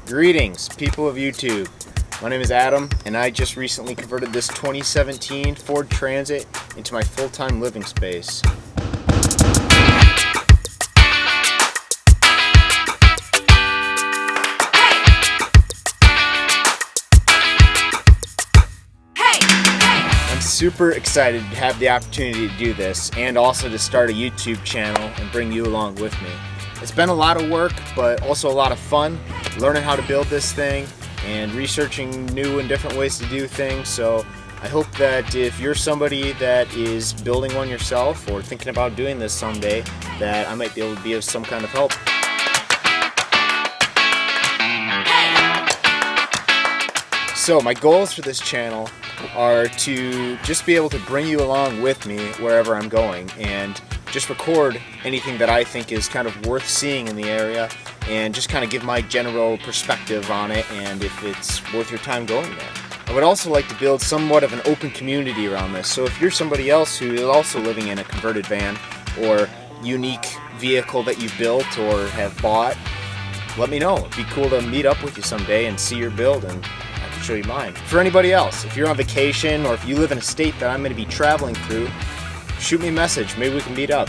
Greetings, people of YouTube. My name is Adam, and I just recently converted this 2017 Ford Transit into my full-time living space. I'm super excited to have the opportunity to do this, and also to start a YouTube channel and bring you along with me. It's been a lot of work, but also a lot of fun, learning how to build this thing and researching new and different ways to do things. So I hope that if you're somebody that is building one yourself or thinking about doing this someday, that I might be able to be of some kind of help. So my goals for this channel are to just be able to bring you along with me wherever I'm going and just record anything that I think is kind of worth seeing in the area and just kind of give my general perspective on it and if it's worth your time going there. I would also like to build somewhat of an open community around this, so if you're somebody else who is also living in a converted van or unique vehicle that you built or have bought, let me know. It'd be cool to meet up with you someday and see your build, and I can show you mine. For anybody else, if you're on vacation or if you live in a state that I'm going to be traveling through, shoot me a message. Maybe we can meet up.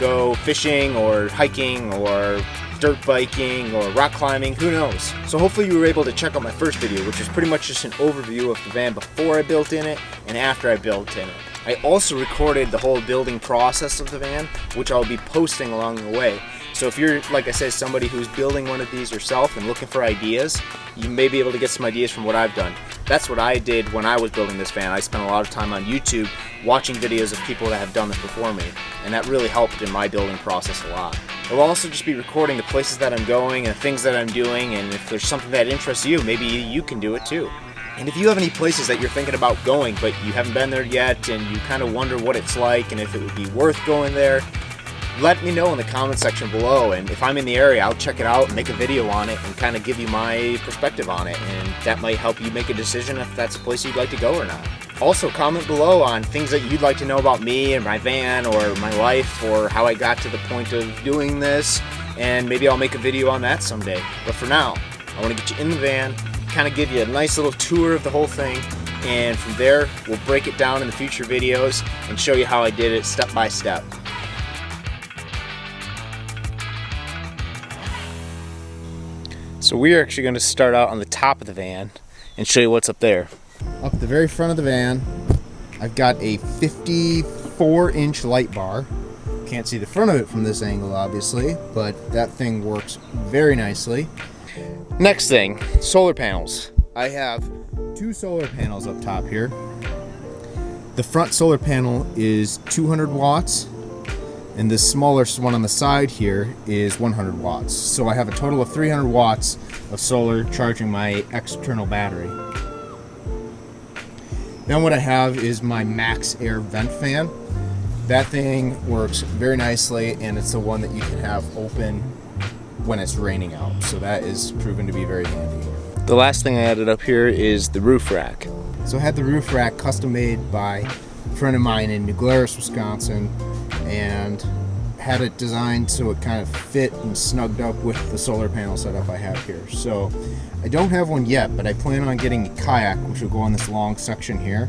Go fishing or hiking or dirt biking or rock climbing, who knows. So hopefully you were able to check out my first video, which is pretty much just an overview of the van before I built in it and after I built in it. I also recorded the whole building process of the van, which I'll be posting along the way. So if you're, like I said, somebody who's building one of these yourself and looking for ideas, you may be able to get some ideas from what I've done. That's what I did when I was building this van. I spent a lot of time on YouTube watching videos of people that have done this before me, and that really helped in my building process a lot. I'll also just be recording the places that I'm going and the things that I'm doing, and if there's something that interests you, maybe you can do it too. And if you have any places that you're thinking about going but you haven't been there yet and you kind of wonder what it's like and if it would be worth going there, let me know in the comment section below, and if I'm in the area, I'll check it out and make a video on it and kind of give you my perspective on it, and that might help you make a decision if that's a place you'd like to go or not. Also, comment below on things that you'd like to know about me and my van or my life or how I got to the point of doing this, and maybe I'll make a video on that someday. But for now, I want to get you in the van, kind of give you a nice little tour of the whole thing, and from there, we'll break it down in the future videos and show you how I did it step by step. So we are actually going to start out on the top of the van and show you what's up there. Up at the very front of the van, I've got a 54-inch light bar. Can't see the front of it from this angle, obviously, but that thing works very nicely. Next thing, solar panels. I have 2 solar panels up top here. The front solar panel is 200 watts. And the smallest one on the side here is 100 watts. So I have a total of 300 watts of solar charging my external battery. Then what I have is my Max Air vent fan. That thing works very nicely, and it's the one that you can have open when it's raining out. So that is proven to be very handy. The last thing I added up here is the roof rack. So I had the roof rack custom made by a friend of mine in New Glarus, Wisconsin, and had it designed so it kind of fit and snugged up with the solar panel setup I have here. So I don't have one yet, but I plan on getting a kayak, which will go on this long section here.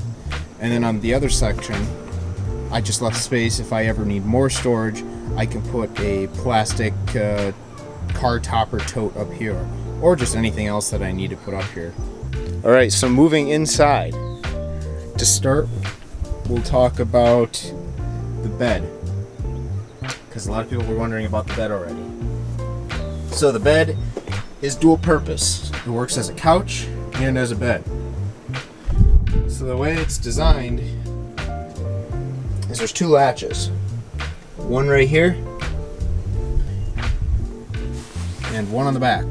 And then on the other section, I just left space. If I ever need more storage, I can put a plastic car topper tote up here, or just anything else that I need to put up here. All right, so moving inside. To start, we'll talk about the bed, because a lot of people were wondering about the bed already. So the bed is dual purpose. It works as a couch and as a bed. So the way it's designed is there's 2 latches. One right here and one on the back,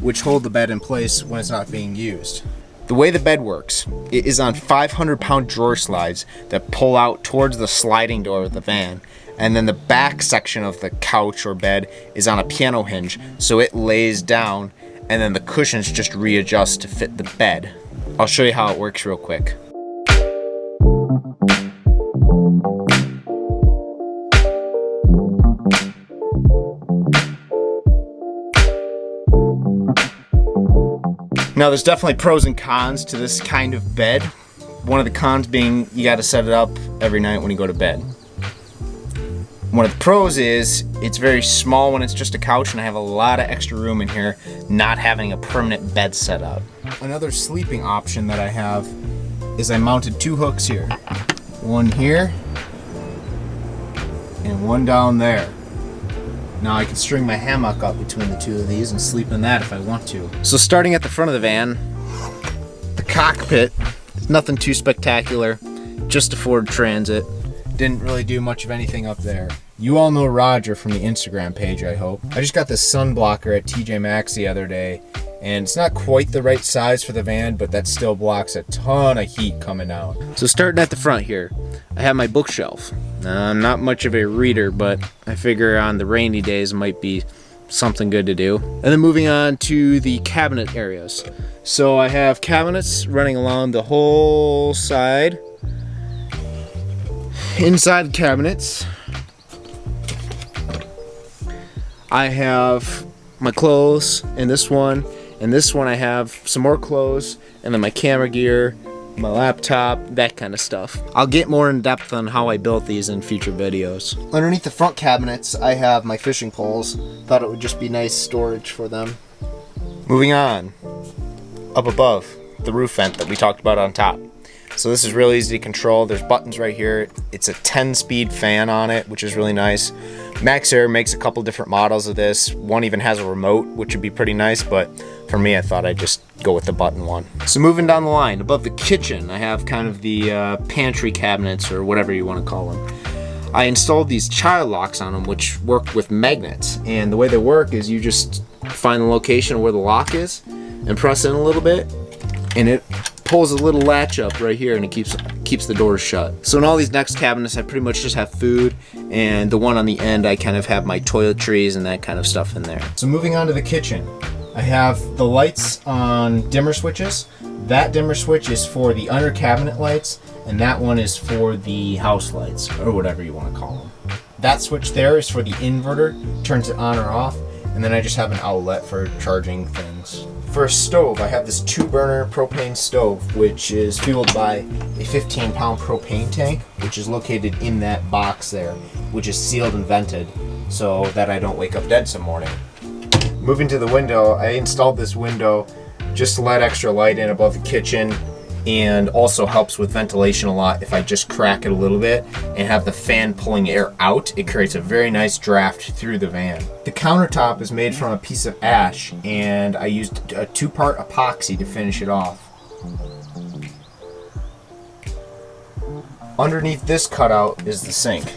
which hold the bed in place when it's not being used. The way the bed works, it is on 500-pound drawer slides that pull out towards the sliding door of the van, and then the back section of the couch or bed is on a piano hinge, so it lays down, and then the cushions just readjust to fit the bed. I'll show you how it works real quick. Now there's definitely pros and cons to this kind of bed. One of the cons being you got to set it up every night when you go to bed. One of the pros is it's very small when it's just a couch, and I have a lot of extra room in here not having a permanent bed set up. Another sleeping option that I have is I mounted 2 hooks here. One here and one down there. Now I can string my hammock up between the 2 of these and sleep in that if I want to. So starting at the front of the van, the cockpit, nothing too spectacular, just a Ford Transit. Didn't really do much of anything up there. You all know Roger from the Instagram page, I hope. I just got this sun blocker at TJ Maxx the other day, and it's not quite the right size for the van, but that still blocks a ton of heat coming out. So starting at the front here, I have my bookshelf. I'm not much of a reader, but I figure on the rainy days might be something good to do. And then moving on to the cabinet areas. So I have cabinets running along the whole side. Inside the cabinets, I have my clothes in this one. In this one I have some more clothes, and then my camera gear, my laptop, that kind of stuff. I'll get more in depth on how I built these in future videos. Underneath the front cabinets, I have my fishing poles. Thought it would just be nice storage for them. Moving on, up above, the roof vent that we talked about on top. So this is really easy to control. There's buttons right here. It's a 10-speed fan on it, which is really nice. Maxxair makes a couple different models of this. One even has a remote, which would be pretty nice, but for me, I thought I'd just go with the button one. So moving down the line, above the kitchen, I have kind of the pantry cabinets, or whatever you want to call them. I installed these child locks on them, which work with magnets. And the way they work is you just find the location where the lock is and press in a little bit, and it pulls a little latch up right here, and it keeps the doors shut. So in all these next cabinets, I pretty much just have food, and the one on the end, I kind of have my toiletries and that kind of stuff in there. So moving on to the kitchen, I have the lights on dimmer switches. That dimmer switch is for the under cabinet lights, and that one is for the house lights, or whatever you want to call them. That switch there is for the inverter, turns it on or off, and then I just have an outlet for charging things. For a stove, I have this 2-burner propane stove, which is fueled by a 15-pound propane tank, which is located in that box there, which is sealed and vented so that I don't wake up dead some morning. Moving to the window, I installed this window just to let extra light in above the kitchen, and also helps with ventilation a lot. If I just crack it a little bit and have the fan pulling air out, it creates a very nice draft through the van. The countertop is made from a piece of ash, and I used a 2-part epoxy to finish it off. Underneath this cutout is the sink.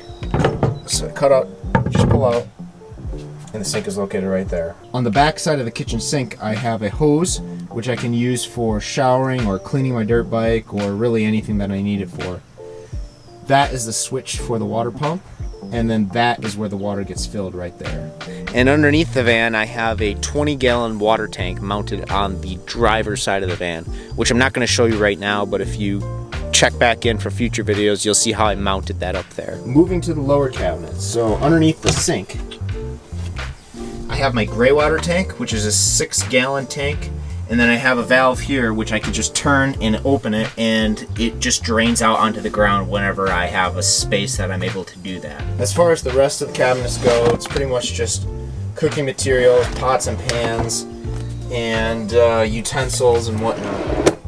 So cutout, just pull out, and the sink is located right there. On the back side of the kitchen sink, I have a hose, which I can use for showering or cleaning my dirt bike, or really anything that I need it for. That is the switch for the water pump, and then that is where the water gets filled right there. And underneath the van, I have a 20-gallon water tank mounted on the driver's side of the van, which I'm not going to show you right now, but if you check back in for future videos, you'll see how I mounted that up there. Moving to the lower cabinets, so underneath the sink, I have my gray water tank, which is a 6-gallon tank. And then I have a valve here which I can just turn and open it, and it just drains out onto the ground whenever I have a space that I'm able to do that. As far as the rest of the cabinets go, it's pretty much just cooking material, pots and pans, and utensils and whatnot.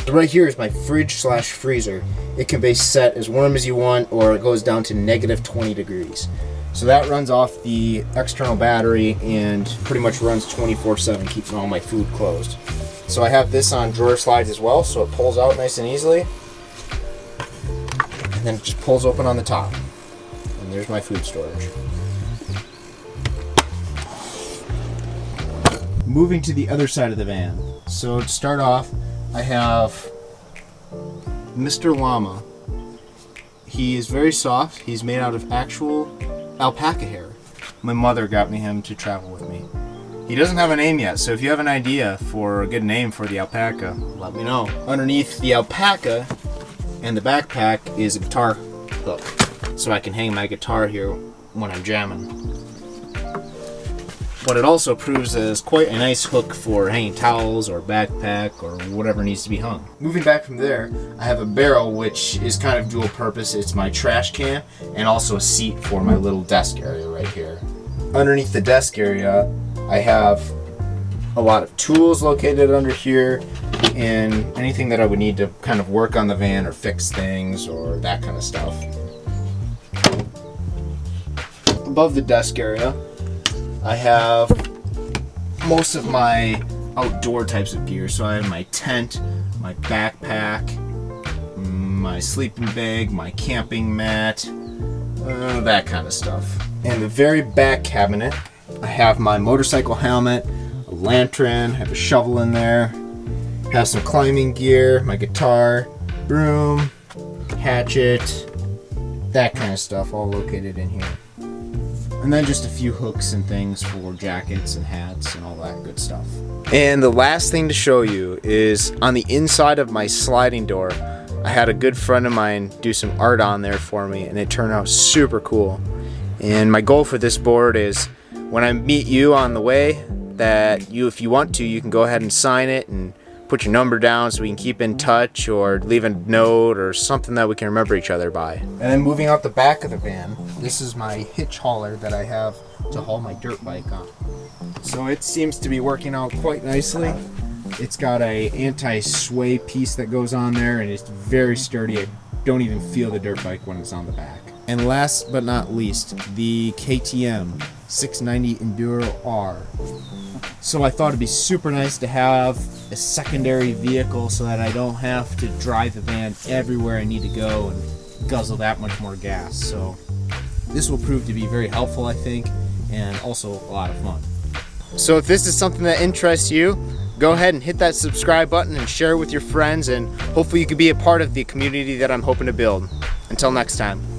Right here is my fridge/freezer. It can be set as warm as you want, or it goes down to -20 degrees. So that runs off the external battery and pretty much runs 24/7, keeping all my food closed. So I have this on drawer slides as well, so it pulls out nice and easily. And then it just pulls open on the top. And there's my food storage. Moving to the other side of the van. So to start off, I have Mr. Llama. He is very soft. He's made out of actual alpaca hair. My mother got me him to travel with me. He doesn't have a name yet, so if you have an idea for a good name for the alpaca, let me know. Underneath the alpaca and the backpack is a guitar hook, so I can hang my guitar here when I'm jamming. but it also proves as quite a nice hook for hanging towels or backpack or whatever needs to be hung. Moving back from there, I have a barrel which is kind of dual purpose. It's my trash can and also a seat for my little desk area right here. Underneath the desk area, I have a lot of tools located under here and anything that I would need to kind of work on the van or fix things or that kind of stuff. Above the desk area, I have most of my outdoor types of gear. So I have my tent, my backpack, my sleeping bag, my camping mat, that kind of stuff. In the very back cabinet, I have my motorcycle helmet, a lantern, I have a shovel in there, have some climbing gear, my guitar, broom, hatchet, that kind of stuff all located in here. And then just a few hooks and things for jackets and hats and all that good stuff. And the last thing to show you is on the inside of my sliding door. I had a good friend of mine do some art on there for me and it turned out super cool. And my goal for this board is when I meet you on the way, that you, if you want to, you can go ahead and sign it and put your number down so we can keep in touch or leave a note or something that we can remember each other by. And then moving out the back of the van, this is my hitch hauler that I have to haul my dirt bike on. So it seems to be working out quite nicely. It's got a anti-sway piece that goes on there and it's very sturdy. I don't even feel the dirt bike when it's on the back. And last but not least, the KTM 690 Enduro R. So I thought it'd be super nice to have a secondary vehicle so that I don't have to drive the van everywhere I need to go and guzzle that much more gas. So this will prove to be very helpful, I think, and also a lot of fun. So if this is something that interests you, go ahead and hit that subscribe button and share it with your friends, and hopefully you can be a part of the community that I'm hoping to build. Until next time.